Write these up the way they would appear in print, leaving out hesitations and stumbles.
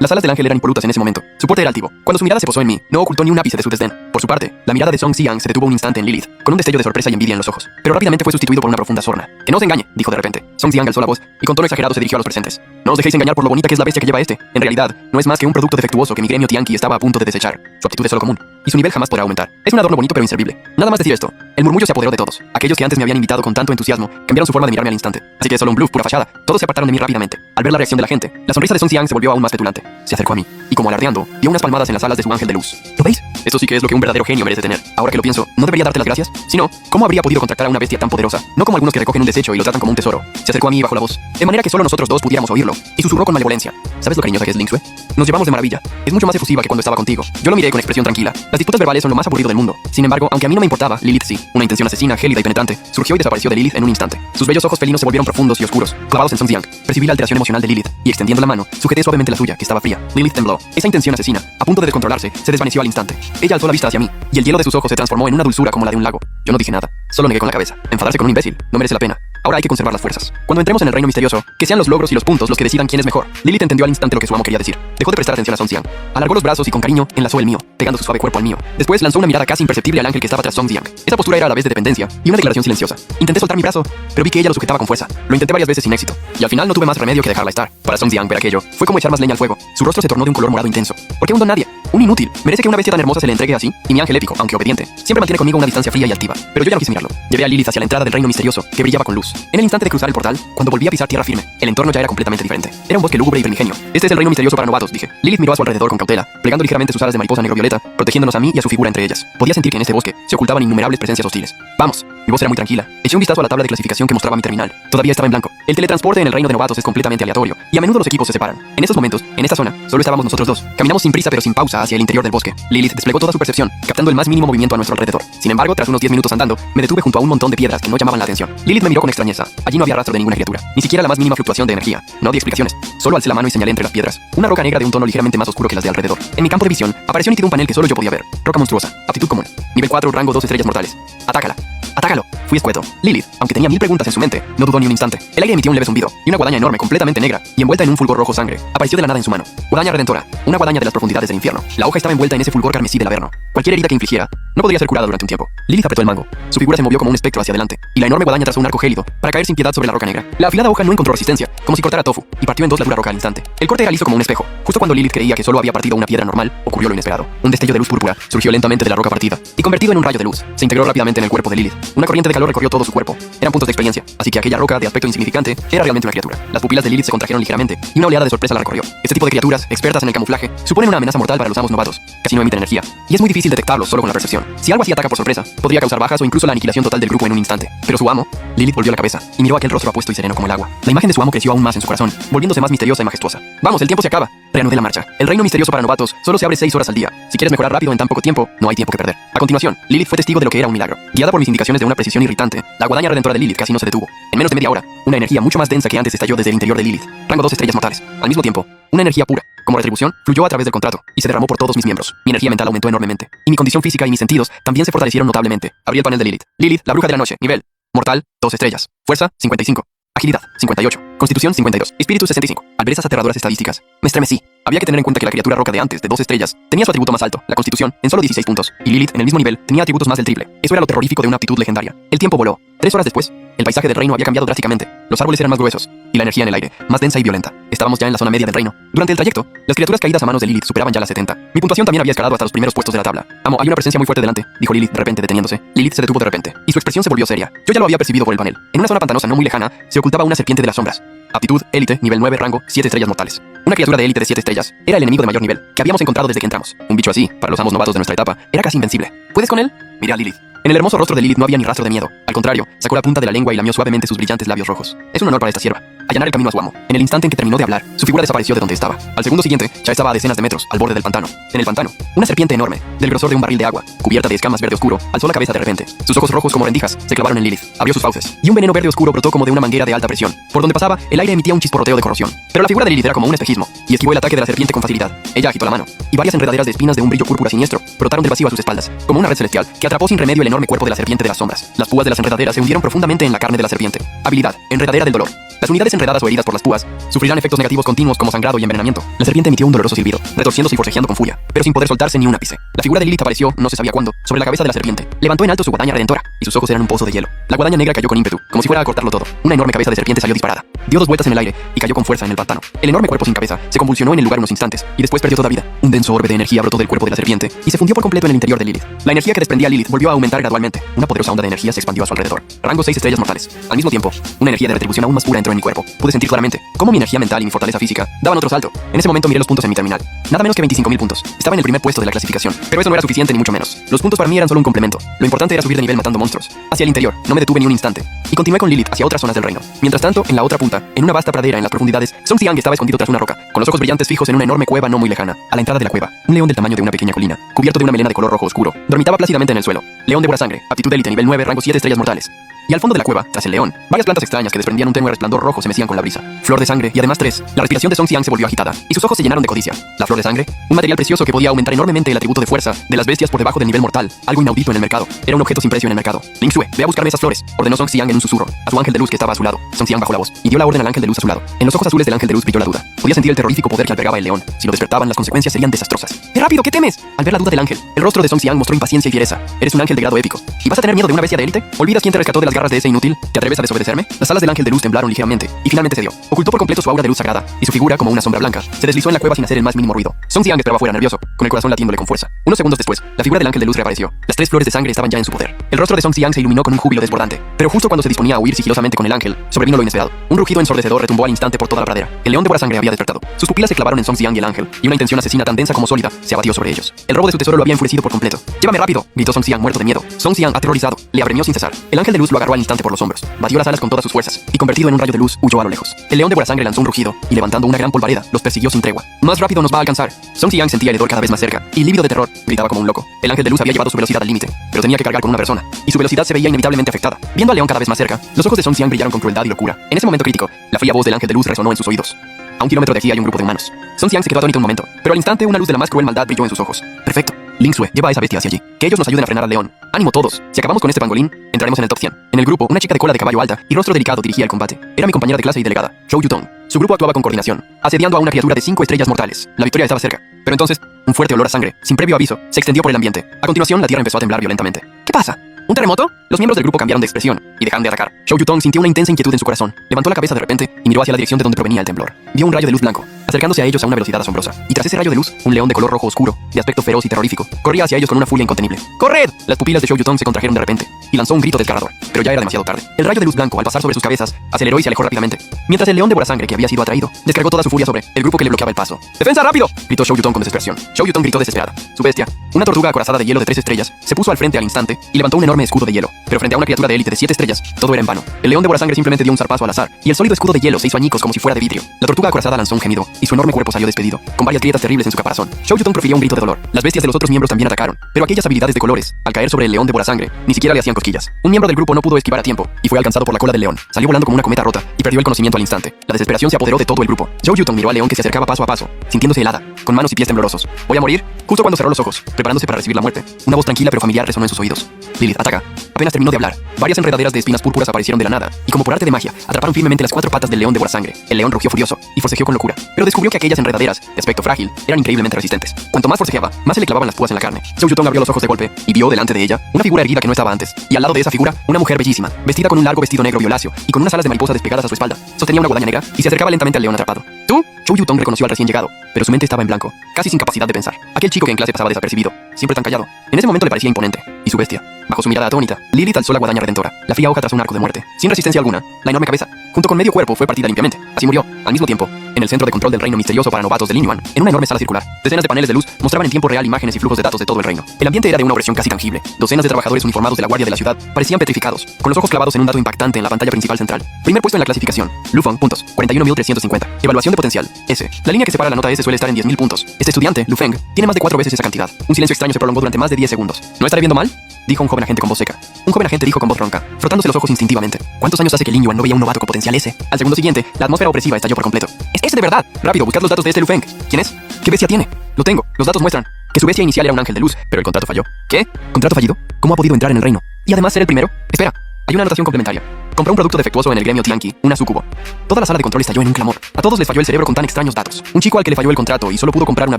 Las alas del ángel eran impolutas en ese momento. Su porte era altivo. Cuando su mirada se posó en mí, no ocultó ni un ápice de su desdén. Por su parte, la mirada de Song Xiang se detuvo un instante en Lilith, con un destello de sorpresa y envidia en los ojos. Pero rápidamente fue sustituido por una profunda sorna. Que no se engañe, dijo de repente. Song Xiang alzó la voz y con tono exagerado se dirigió a los presentes. No os dejéis engañar por lo bonita que es la bestia que lleva este. En realidad, no es más que un producto defectuoso que mi gremio Tianqi estaba a punto de desechar. Su aptitud es solo común, y su nivel jamás podrá aumentar. Es un adorno bonito pero inservible. Nada más decir esto, el murmullo se apoderó de todos. Aquellos que antes me habían invitado con tanto entusiasmo cambiaron su forma de mirarme al instante. Así que es solo un bluff, pura fachada. Todos se apartaron de mí rápidamente. Al ver la reacción de la gente, la sonrisa de Song Xiang se volvió aún más petulante. Se acercó a mí, y como alardeando, dio unas palmadas en las alas de su ángel de luz. ¿Lo veis? Esto sí que es lo que un verdadero genio merece tener. Ahora que lo pienso, ¿no debería darte las gracias? Si no, ¿cómo habría podido contactar a una bestia tan poderosa? No como algunos que recogen un desecho y lo tratan como un tesoro. Se acercó a mí bajo la voz, de manera que solo nosotros dos pudiéramos oírlo, y susurró con malevolencia. ¿Sabes lo cariñosa que es Ling Sue? Nos llevamos de maravilla. Es mucho más efusiva que cuando estaba contigo. Yo lo miré con expresión tranquila. Las disputas verbales son lo más aburrido del mundo. Sin embargo, aunque a mí no me importaba, Lilith sí. Una intención asesina, gélida y penetrante surgió y desapareció de Lilith en un instante. Sus bellos ojos felinos se volvieron profundos y oscuros, clavados en Song Xiang. Percibí la alteración emocional de Lilith y extendiendo la mano, sujeté suavemente la suya, que estaba fría. Lilith tembló. Esa intención asesina, a punto de descontrolarse, se desvaneció al instante. Ella alzó la vista hacia mí, y el hielo de sus ojos se transformó en una dulzura como la de un lago. Yo no dije nada, solo negué con la cabeza. Enfadarse con un imbécil no merece la pena. Ahora hay que conservar las fuerzas. Cuando entremos en el reino misterioso, que sean los logros y los puntos los que decidan quién es mejor. Lilith entendió al instante lo que su amo quería decir. Dejó de prestar atención a Song Xiang. Alargó los brazos y con cariño enlazó el mío, pegando su suave cuerpo al mío. Después lanzó una mirada casi imperceptible al ángel que estaba tras Song Xiang. Esa postura era a la vez de dependencia y una declaración silenciosa. Intenté soltar mi brazo, pero vi que ella lo sujetaba con fuerza. Lo intenté varias veces sin éxito, y al final no tuve más remedio que dejarla estar. Para Song Xiang ver aquello fue como echar más leña al fuego. Su rostro se tornó de un color morado intenso. ¿Por qué un don nadie? Un inútil. Merece que una bestia tan hermosa se le entregue así. Y mi ángel épico, aunque obediente, siempre mantiene conmigo una distancia fría y altiva. Pero yo ya no quise mirarlo. Llevé a Lilith hacia la entrada del reino misterioso, que brillaba con luz. En el instante de cruzar el portal, cuando volví a pisar tierra firme, el entorno ya era completamente diferente. Era un bosque lúgubre y primigenio. Este es el reino misterioso para novatos, dije. Lilith miró a su alrededor con cautela, plegando ligeramente sus alas de mariposa negro-violeta, protegiéndonos a mí y a su figura entre ellas. Podía sentir que en este bosque se ocultaban innumerables presencias hostiles. Vamos. Mi voz era muy tranquila. Eché un vistazo a la tabla de clasificación que mostraba mi terminal. Todavía estaba en blanco. El teletransporte en el reino de novatos es completamente aleatorio, y a menudo los equipos se separan. En esos momentos, en esta zona, solo estábamos nosotros dos. Caminamos sin prisa pero sin pausa hacia el interior del bosque. Lilith desplegó toda su percepción, captando el más mínimo movimiento a nuestro alrededor. Sin embargo, tras unos 10 minutos andando, me detuve junto a un montón de piedras que no llamaban la atención. Lilith me miró con extrañeza. Allí no había rastro de ninguna criatura, ni siquiera la más mínima fluctuación de energía. No di explicaciones. Solo alcé la mano y señalé entre las piedras una roca negra de un tono ligeramente más oscuro que las de alrededor. En mi campo de visión apareció nítido un panel que solo yo podía ver. Roca monstruosa, aptitud común, nivel 4, rango 2 estrellas mortales. Atácala. Atácalo. Fui escueto. Lilith, aunque tenía 1000 preguntas en su mente, no dudó ni un instante. El aire emitió un leve zumbido, y una guadaña enorme, completamente negra, y envuelta en un fulgor rojo sangre, apareció de la nada en su mano. Guadaña redentora, una guadaña de las profundidades del infierno. La hoja estaba envuelta en ese fulgor carmesí del averno. Cualquier herida que infligiera no podría ser curada durante un tiempo. Lilith apretó el mango. Su figura se movió como un espectro hacia adelante, y la enorme guadaña trazó un arco gélido para caer sin piedad sobre la roca negra. La afilada hoja no encontró resistencia, como si cortara tofu, y partió en dos la dura roca al instante. El corte era liso como un espejo. Justo cuando Lilith creía que solo había partido una piedra normal, ocurrió lo inesperado. Un destello de luz púrpura surgió lentamente de la roca partida, y convertido en un rayo de luz, se integró rápidamente en el cuerpo de Lilith. Una corriente de calor recorrió todo su cuerpo. Eran puntos de experiencia, así que aquella roca de aspecto insignificante era realmente una criatura. Las pupilas de Lilith se contrajeron ligeramente, y una oleada de sorpresa la recorrió. Este tipo de criaturas, expertas en el camuflaje, suponen una amenaza mortal para los amos novatos. Casi no emiten energía, y es muy difícil detectarlos solo con la percepción. Si algo así ataca por sorpresa, podría causar bajas o incluso la aniquilación total del grupo en un instante. Pero su amo, Lilith volvió la cabeza y miró aquel rostro apuesto y sereno como el agua. La imagen de su amo creció aún más en su corazón, volviéndose más misteriosa y majestuosa. Vamos, el tiempo se acaba. Reanudé la marcha. El reino misterioso para novatos solo se abre 6 horas al día. Si quieres mejorar rápido en tan poco tiempo, no hay tiempo que perder. A continuación, Lilith fue testigo de lo que era un milagro. Guiada por mis indicaciones de una precisión irritante, la guadaña redentora de Lilith casi no se detuvo. En menos de media hora, una energía mucho más densa que antes estalló desde el interior de Lilith. Rango 2 estrellas mortales. Al mismo tiempo, una energía pura, como retribución, fluyó a través del contrato y se derramó por todos mis miembros. Mi energía mental aumentó enormemente, y mi condición física y mis sentidos también se fortalecieron notablemente. Abrí el panel de Lilith. Lilith, la bruja de la noche. Nivel mortal, 2 estrellas. Fuerza, 55. Agilidad, 58. Constitución, 52. Espíritu, 65. Al ver esas aterradoras estadísticas, me estremecí. Había que tener en cuenta que la criatura roca de antes, de 2 estrellas, tenía su atributo más alto, la Constitución, en solo 16 puntos, y Lilith, en el mismo nivel, tenía atributos más del triple. Eso era lo terrorífico de una aptitud legendaria. El tiempo voló. 3 horas después, el paisaje del reino había cambiado drásticamente. Los árboles eran más gruesos, y la energía en el aire, más densa y violenta. Estábamos ya en la zona media del reino. Durante el trayecto, las criaturas caídas a manos de Lilith superaban ya las 70. Mi puntuación también había escalado hasta los primeros puestos de la tabla. Amo, hay una presencia muy fuerte delante, dijo Lilith de repente deteniéndose. Lilith se detuvo de repente, y su expresión se volvió seria. Yo ya lo había percibido por el panel. En una zona pantanosa no muy lejana, se ocultaba una serpiente de las sombras. Aptitud, élite, nivel 9, rango, 7 estrellas mortales. Una criatura de élite de 7 estrellas. Era el enemigo de mayor nivel, que habíamos encontrado desde que entramos. Un bicho así, para los amos novatos de nuestra etapa, era casi invencible. ¿Puedes con él? Miré a Lilith. En el hermoso rostro de Lilith no había ni rastro de miedo. Al contrario, sacó la punta de la lengua y lamió suavemente sus brillantes labios rojos. Es un honor para esta sierva allanar el camino a su amo. En el instante en que terminó de hablar, su figura desapareció de donde estaba. Al segundo siguiente, ya estaba a decenas de metros, al borde del pantano. En el pantano, una serpiente enorme, del grosor de un barril de agua, cubierta de escamas verde oscuro, alzó la cabeza de repente. Sus ojos rojos como rendijas se clavaron en Lilith. Abrió sus fauces, y un veneno verde oscuro brotó como de una manguera de alta presión. Por donde pasaba, el aire emitía un chisporroteo de corrosión. Pero la figura de Lilith era como un espejismo, y esquivó el ataque de la serpiente con facilidad. Ella agitó la mano, y varias enredaderas de espinas de un brillo púrpura siniestro brotaron del vacío a sus espaldas, como una red celestial, que atrapó sin remedio el enorme cuerpo de la serpiente de las sombras. Las púas de las enredaderas se hundieron profundamente en la carne de la serpiente. Habilidad, enredadera del dolor. Las unidades enredadas o heridas por las púas, sufrirán efectos negativos continuos como sangrado y envenenamiento. La serpiente emitió un doloroso silbido, retorciéndose y forcejeando con furia, pero sin poder soltarse ni un ápice. La figura de Lilith apareció, no se sabía cuándo, sobre la cabeza de la serpiente. Levantó en alto su guadaña redentora, y sus ojos eran un pozo de hielo. La guadaña negra cayó con ímpetu, como si fuera a cortarlo todo. Una enorme cabeza de serpiente salió disparada. Dio 2 vueltas en el aire y cayó con fuerza en el pantano. El enorme cuerpo sin cabeza se convulsionó en el lugar unos instantes y después perdió toda vida. Un denso orbe de energía brotó del cuerpo de la serpiente y se fundió por completo en el interior de Lilith. La energía que desprendía Lilith volvió a aumentar gradualmente. Una poderosa onda de energía se expandió a su alrededor. Rango 6 estrellas mortales. Al mismo tiempo, una energía de retribución aún más pura entró en mi cuerpo. Pude sentir claramente cómo mi energía mental y mi fortaleza física daban otro salto. En ese momento miré los puntos en mi terminal. Nada menos que 25.000 puntos. Estaba en el primer puesto de la clasificación, pero eso no era suficiente ni mucho menos. Los puntos para mí eran solo un complemento. Lo importante era subir de nivel matando monstruos. Hacia el interior, no me detuve ni un instante y continué con Lilith hacia otras zonas del reino. Mientras tanto, en la otra punta, en una vasta pradera en las profundidades, Song Xiang estaba escondido tras una roca, con los ojos brillantes fijos en una enorme cueva no muy lejana. A la entrada de la cueva, un león del tamaño de una pequeña colina, cubierto de una melena de color rojo oscuro, dormitaba plácidamente en el suelo. León de buena sangre, aptitud élite nivel 9, rango 7 estrellas mortales. Y al fondo de la cueva, tras el león, varias plantas extrañas que desprendían un tenue resplandor rojo se mecían con la brisa. Flor de sangre y además 3. La respiración de Song Xiang se volvió agitada y sus ojos se llenaron de codicia. La flor de sangre, un material precioso que podía aumentar enormemente el atributo de fuerza de las bestias por debajo del nivel mortal, algo inaudito en el mercado. Era un objeto sin precio en el mercado. Ling Xue, ve a buscarme esas flores, ordenó Song Xiang en un susurro a su ángel de luz que estaba a su lado. Song Xiang bajó la voz y dio la orden al ángel de luz a su lado. En los ojos azules del ángel de luz brilló la duda. Podía sentir el terrorífico poder que albergaba el león. Si lo despertaban, las consecuencias serían desastrosas. ¡Qué rápido! ¿Qué temes? Al ver la duda del ángel, el rostro de Song Xiang mostró impaciencia y fiereza. Eres un ángel de grado épico. ¿Y vas a tener miedo de una bestia de élite? ¿Olvidas quién te rescató de las garras de ese inútil? ¿Te atreves a desobedecerme? Las alas del ángel de luz temblaron ligeramente y finalmente cedió. Ocultó por completo su aura de luz sagrada y su figura, como una sombra blanca, se deslizó en la cueva sin hacer el más mínimo ruido. Song Xiang esperaba fuera nervioso, con el corazón latiéndole con fuerza. Unos segundos después, la figura del ángel de luz reapareció. Las 3 flores de sangre estaban ya en su poder. El rostro de Song Xiang se iluminó con un júbilo desbordante, pero justo cuando se disponía a huir sigilosamente con el ángel, sobrevino lo inesperado. Un rugido ensordecedor retumbó al instante por toda la pradera. El león de buena sangre había despertado. Sus pupilas se clavaron en Song Xiang y el ángel, y una intención asesina tan densa como sólida se abatió sobre ellos. El robo de su tesoro lo había enfurecido por completo. ¡Llévame rápido!, gritó Song Xiang muerto de miedo. Song Xiang, aterrorizado, le apremió sin cesar. El ángel de luz lo agarró al instante por los hombros, batió las alas con todas sus fuerzas y convertido en un rayo de luz huyó a lo lejos. El león de buena sangre lanzó un rugido y levantando una gran polvareda los persiguió sin tregua. Más rápido nos va a alcanzar. Song Xiang sentía el hedor cada vez más cerca y lívido de terror gritaba como un loco. El ángel de luz había llevado su velocidad al límite, pero tenía que cargar con una persona y su velocidad se veía inevitablemente afectada. Viendo al león cada vez más cerca, los ojos de Song Xiang brillaron con crueldad y locura. En ese momento crítico, la fría voz del ángel de luz resonó en sus oídos. A 1 kilómetro de aquí hay un grupo de humanos. Song Xiang se quedó atónito un momento, pero al instante una luz de la más cruel maldad brilló en sus ojos. Perfecto. Ling Xue, lleva a esa bestia hacia allí. Que ellos nos ayuden a frenar al león. ¡Ánimo todos! Si acabamos con este pangolín, entraremos en el top 100. En el grupo, una chica de cola de caballo alta y rostro delicado dirigía el combate. Era mi compañera de clase y delegada, Zhou Yutong. Su grupo actuaba con coordinación, asediando a una criatura de 5 estrellas mortales. La victoria estaba cerca. Pero entonces, un fuerte olor a sangre, sin previo aviso, se extendió por el ambiente. A continuación, la tierra empezó a temblar violentamente. ¿Qué pasa? ¿Un terremoto? Los miembros del grupo cambiaron de expresión y dejaron de atacar. Zhou Yutong sintió una intensa inquietud en su corazón. Levantó la cabeza de repente y miró hacia la dirección de donde provenía el temblor. Vio un rayo de luz blanco, acercándose a ellos a una velocidad asombrosa. Y tras ese rayo de luz, un león de color rojo oscuro, de aspecto feroz y terrorífico, corría hacia ellos con una furia incontenible. ¡Corred! Las pupilas de Zhou Yutong se contrajeron de repente y lanzó un grito desgarrador, pero ya era demasiado tarde. El rayo de luz blanco, al pasar sobre sus cabezas, aceleró y se alejó rápidamente, mientras el león de buena sangre que había sido atraído descargó toda su furia sobre el grupo que le bloqueaba el paso. ¡Defensa rápido!, gritó Zhou Yutong con desesperación. Zhou Yutong gritó desesperada. Su bestia, una tortuga acorazada de hielo de 3 estrellas, se puso al frente al instante y levantó un enorme escudo de hielo. Pero frente a una criatura de élite de 7 estrellas, todo era en vano. El león de buena sangre simplemente dio un zarpazo al azar y el sólido escudo de hielo se hizo añicos como si fuera de vidrio. La tortuga acorazada lanzó un gemido y su enorme cuerpo salió despedido, con varias grietas terribles en su caparazón. Zhou Yutong profirió un grito de dolor. Las bestias de los otros miembros también atacaron, pero aquellas habilidades de colores, al caer sobre el león de buena sangre, ni siquiera le hacían cosquillas. Un miembro del grupo no pudo esquivar a tiempo y fue alcanzado por la cola del león. Salió volando como una cometa rota y perdió el conocimiento al instante. La desesperación se apoderó de todo el grupo. Zhou Yutong miró al león que se acercaba paso a paso, sintiéndose helada, con manos y pies temblorosos. ¿Voy a morir? Justo cuando cerró los ojos, preparándose para recibir la muerte, una voz tranquila pero familiar resonó en sus oídos. Lilith, ataca. Apenas terminó de hablar, varias enredaderas de espinas púrpuras aparecieron de la nada y como por arte de magia atraparon firmemente las 4 patas del león de buena sangre. El león rugió furioso y forcejeó con locura, pero descubrió que aquellas enredaderas, de aspecto frágil, eran increíblemente resistentes. Cuanto más forcejeaba, más se le clavaban las púas en la carne. Zhou Yutong abrió los ojos de golpe y vio delante de ella una figura erguida que no estaba antes, y al lado de esa figura una mujer bellísima, vestida con un largo vestido negro violáceo y con unas alas de mariposa despegadas a su espalda. Sostenía una guadaña negra y se acercaba lentamente al león atrapado. ¿Tú? Zhou Yutong reconoció al recién llegado, pero su mente estaba en blanco, casi sin capacidad de pensar. Aquel chico que en clase pasaba desapercibido, siempre tan callado, en ese momento le parecía imponente, y su bestia. Bajo su mirada atónita, Lilith alzó la guadaña redentora, la fría hoja tras un arco de muerte, sin resistencia alguna. La enorme cabeza, junto con medio cuerpo, fue partida limpiamente. Así murió, al mismo tiempo, en el centro de control del reino misterioso para novatos de Lin Yuan, en una enorme sala circular. Decenas de paneles de luz mostraban en tiempo real imágenes y flujos de datos de todo el reino. El ambiente era de una opresión casi tangible. Docenas de trabajadores uniformados de la guardia de la ciudad parecían petrificados, con los ojos clavados en un dato impactante en la pantalla principal central. Primer puesto en la clasificación. Lufeng, puntos. 41.350. Evaluación de potencial. S. La línea que separa la nota S suele estar en 10.000 puntos. Este estudiante, Lufeng, tiene más de 4 veces esa cantidad. Un silencio extraño se prolongó durante más de 10 segundos. ¿No estaré viendo mal?, dijo un joven agente con voz seca. Un joven agente dijo con voz ronca, frotándose los ojos instintivamente. ¿Cuántos años hace que Lin Yuan no veía un novato con potencial S? Al segundo siguiente, la atmósfera opresiva estalló por completo. ¡Es ese de verdad! Rápido, buscad los datos de este Lufeng. ¿Quién es? ¿Qué bestia tiene? Lo tengo. Los datos muestran que su bestia inicial era un ángel de luz, pero el contrato falló. ¿Qué? ¿Contrato fallido? ¿Cómo ha podido entrar en el reino? Y además ser el primero. Espera, hay una anotación complementaria. Compró un producto defectuoso en el gremio Tianqi, una súcubo. Toda la sala de control estalló en un clamor. A todos les falló el cerebro con tan extraños datos. Un chico al que le falló el contrato y solo pudo comprar una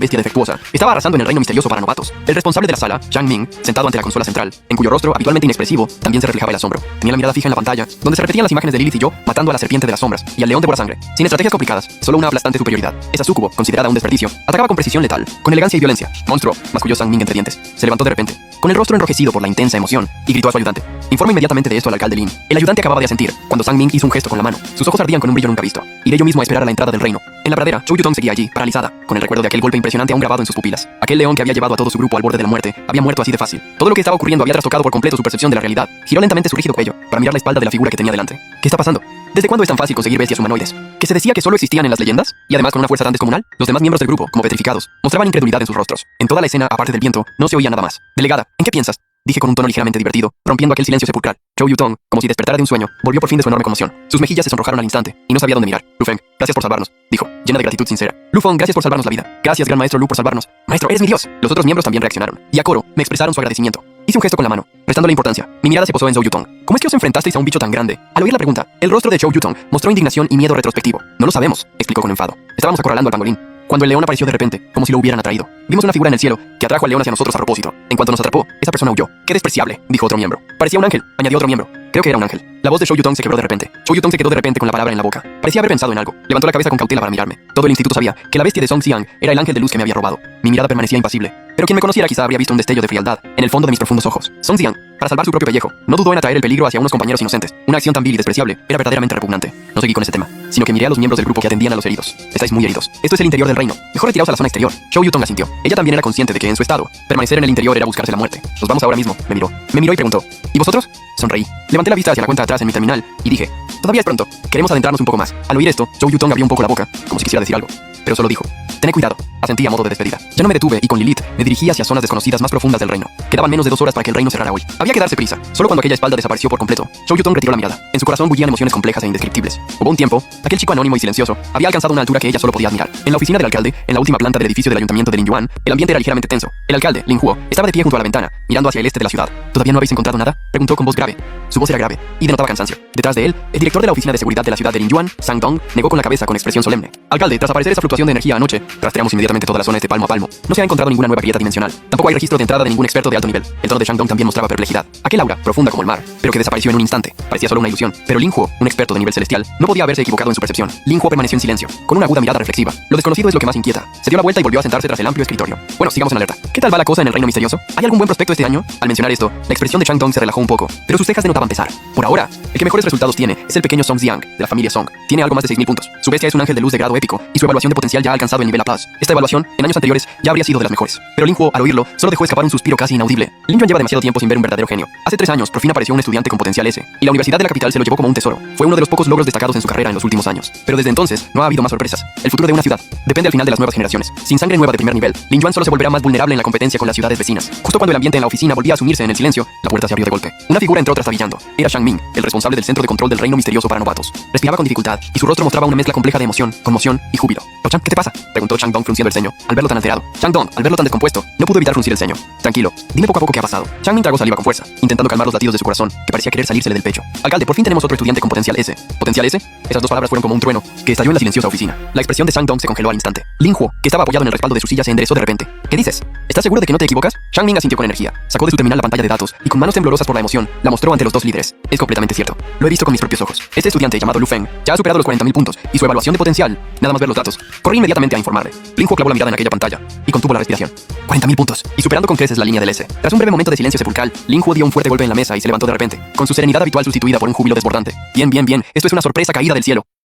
bestia defectuosa estaba arrasando en el reino misterioso para novatos. El responsable de la sala, Zhang Ming, sentado ante la consola central, en cuyo rostro, habitualmente inexpresivo, también se reflejaba el asombro. Tenía la mirada fija en la pantalla, donde se repetían las imágenes de Lilith y yo matando a la serpiente de las sombras y al león de buena sangre. Sin estrategias complicadas, solo una aplastante superioridad. Esa súcubo, considerada un desperdicio, atacaba con precisión letal, con elegancia y violencia. Monstruo, masculló Zhang Ming entre dientes. Se levantó de repente, con el rostro enrojecido por la intensa emoción, y gritó a su ayudante. Informa inmediatamente de esto al alcalde Lin. El ayudante acababa de asentir, cuando Zhang Ming hizo un gesto con la mano. Sus ojos ardían con un brillo nunca visto. Iré yo mismo a esperar a la entrada del reino. En la pradera, Zhou Yutong seguía allí, paralizada, con el recuerdo de aquel golpe impresionante aún grabado en sus pupilas. Aquel león que había llevado a todo su grupo al borde de la muerte, había muerto así de fácil. Todo lo que estaba ocurriendo había trastocado por completo su percepción de la realidad. Giró lentamente su rígido cuello, para mirar la espalda de la figura que tenía delante. ¿Qué está pasando? ¿Desde cuándo es tan fácil conseguir bestias humanoides? ¿Que se decía que solo existían en las leyendas? Y además con una fuerza tan descomunal, los demás miembros del grupo, como petrificados, mostraban incredulidad en sus rostros. En toda la escena, aparte del viento, no se oía nada más. Delegada, ¿en qué piensas? Dije con un tono ligeramente divertido, rompiendo aquel silencio sepulcral. Zhou Yutong, como si despertara de un sueño, volvió por fin de su enorme conmoción. Sus mejillas se sonrojaron al instante, y no sabía dónde mirar. Lu Feng, gracias por salvarnos, dijo, llena de gratitud sincera. Lu Feng, gracias por salvarnos la vida. Gracias, gran maestro Lu, por salvarnos. Maestro, eres mi dios. Los otros miembros también reaccionaron, y a coro, me expresaron su agradecimiento. Hice un gesto con la mano, restándole importancia. Mi mirada se posó en Zhou Yutong. ¿Cómo es que os enfrentasteis a un bicho tan grande? Al oír la pregunta, el rostro de Zhou Yutong mostró indignación y miedo retrospectivo. No lo sabemos, explicó con enfado. Estábamos acorralando al pangolín, cuando el león apareció de repente, como si lo hubieran atraído. Vimos una figura en el cielo que atrajo al león hacia nosotros a propósito. En cuanto nos atrapó, esa persona huyó. ¡Qué despreciable!, dijo otro miembro. Parecía un ángel, añadió otro miembro. Creo que era un ángel. La voz de Zhou Yutong se quebró de repente. Zhou Yutong se quedó de repente con la palabra en la boca. Parecía haber pensado en algo. Levantó la cabeza con cautela para mirarme. Todo el instituto sabía que la bestia de Song Xiang era el ángel de luz que me había robado. Mi mirada permanecía impasible. Pero quien me conociera quizá habría visto un destello de frialdad en el fondo de mis profundos ojos. Song Xiang, para salvar su propio pellejo, no dudó en atraer el peligro hacia unos compañeros inocentes. Una acción tan vil y despreciable era verdaderamente repugnante. No seguí con ese tema, sino que miré a los miembros del grupo que atendían a los heridos. Estáis muy heridos. Esto es el interior del reino. Mejor retiraos a la zona exterior. Zhou Yutong asintió. Ella también era consciente de que en su estado, permanecer en el interior era buscarse la muerte. Nos vamos ahora mismo, me miró. Me miró y preguntó, ¿y vosotros? Sonreí. Levanté la vista hacia la cuenta atrás en mi terminal y dije, todavía es pronto. Queremos adentrarnos un poco más. Al oír esto, Zhou Yutong abrió un poco la boca, como si quisiera decir algo, pero solo dijo, tened cuidado. Asentí a modo de despedida. Ya no me detuve y con Lilith me dirigí hacia zonas desconocidas más profundas del reino. Quedaban menos de 2 horas para que el reino cerrara hoy. Había que darse prisa. Solo cuando aquella espalda desapareció por completo, Zhou Yutong retiró la mirada. En su corazón bullían emociones complejas e indescriptibles. Hubo un tiempo, aquel chico anónimo y silencioso había alcanzado una altura que ella solo podía admirar. En la oficina del alcalde, en la última planta del edificio del ayuntamiento de Linyuan, el ambiente era ligeramente tenso. El alcalde, Lin Huo, estaba de pie junto a la ventana, mirando hacia el este de la ciudad. ¿Todavía no habéis encontrado nada?, preguntó con voz grave. Su voz era grave y denotaba cansancio. Detrás de él, el director de la oficina de seguridad de la ciudad de Linyuan, Zhang Dong, negó con la cabeza con expresión solemne. Alcalde, tras aparecer esa fluctuación de energía anoche, rastreamos inmediatamente toda la zona este palmo a palmo. No se ha encontrado ninguna nueva grieta dimensional. Tampoco hay registro de entrada de ningún experto de alto nivel. El tono de Zhang Dong también mostraba perplejidad. Aquel aura, profunda como el mar, pero que desapareció en un instante. Parecía solo una ilusión. Pero Lin Huo, un experto de nivel celestial, no podía haberse equivocado en su percepción. Lin Huo permaneció en silencio, con una aguda mirada reflexiva. Lo desconocido es lo que más inquieta. Se dio la vuelta y volvió a sentarse tras el amplio escritorio. Bueno, sigamos en alerta. ¿Qué tal va la cosa en el reino misterioso? ¿Hay algún buen prospecto este año? Al mencionar esto, la expresión de Zhang Dong se relajó un poco, pero sus cejas denotaban pesar. Por ahora, el que mejores resultados tiene es el pequeño Song Xiang, de la familia Song. Tiene algo más de 6000 puntos. Su bestia es un ángel de luz de grado épico, y su evaluación de potencial ya ha alcanzado el nivel A+. Esta evaluación, en años anteriores, ya habría sido de las mejores. Pero Lin Huo, al oírlo, solo dejó escapar un suspiro casi inaudible. Lin Yuan lleva demasiado tiempo sin ver un verdadero genio. Hace 3 años, por fin apareció un estudiante con potencial S, y la Universidad de la capital se lo llevó como un tesoro. Fue uno de los pocos logros destacados en su carrera en los últimos años. Pero desde entonces, no ha habido más sorpresas. El futuro de una ciudad depende al final de las nuevas generaciones. Sin sangre nueva de primer nivel, Lin Yuan solo se volverá más vulnerable en la competencia con las ciudades vecinas. Justo cuando el ambiente en la oficina volvía a sumirse en el silencio, la puerta se abrió de golpe. Una figura entró trastabillando. Era Zhang Ming, el responsable del centro de control del reino misterioso para novatos. Respiraba con dificultad, y su rostro mostraba una mezcla compleja de emoción, conmoción y júbilo. «Lo-chan, ¿qué te pasa?», preguntó Zhang Dong frunciendo el ceño, al verlo tan alterado. Zhang Dong, al verlo tan descompuesto, no pudo evitar fruncir el ceño. «Tranquilo, dime poco a poco qué ha pasado». Zhang Ming tragó saliva con fuerza, intentando calmar los latidos de su corazón, que parecía querer salírsele del pecho. «Alcalde, por fin tenemos otro estudiante con potencial S». ¿Potencial S? Esas dos palabras fueron como un trueno, que estalló en la silenciosa oficina. La expresión de Zhang Dong se congeló al instante. Lin Huo, que estaba apoyado en el respaldo de su silla, se enderezó de repente. «¿Qué dices? ¿Estás seguro de que no te equivocas?». Zhang Ming asintió con energía, sacó de su terminal la pantalla de datos, y con manos temblorosas por la emoción, la mostró ante los dos líderes. «Es completamente cierto. Lo he visto con mis propios ojos. Este estudiante, llamado Lu Feng, ya ha superado los 40.000 puntos, y su evaluación de potencial, nada más ver los datos. Corrí inmediatamente a informarle». Lin Huo clavó la mirada en aquella pantalla, y contuvo la respiración. 40.000 puntos, y superando con creces la línea del S. Tras un breve momento de silencio sepulcral, Lin Huo dio un fuerte golpe en la mesa y se levantó de repente, con su serenidad habitual sustituida por un júbilo desbordante. «Bien, bien, bien, esto es una sorpresa caída del cielo».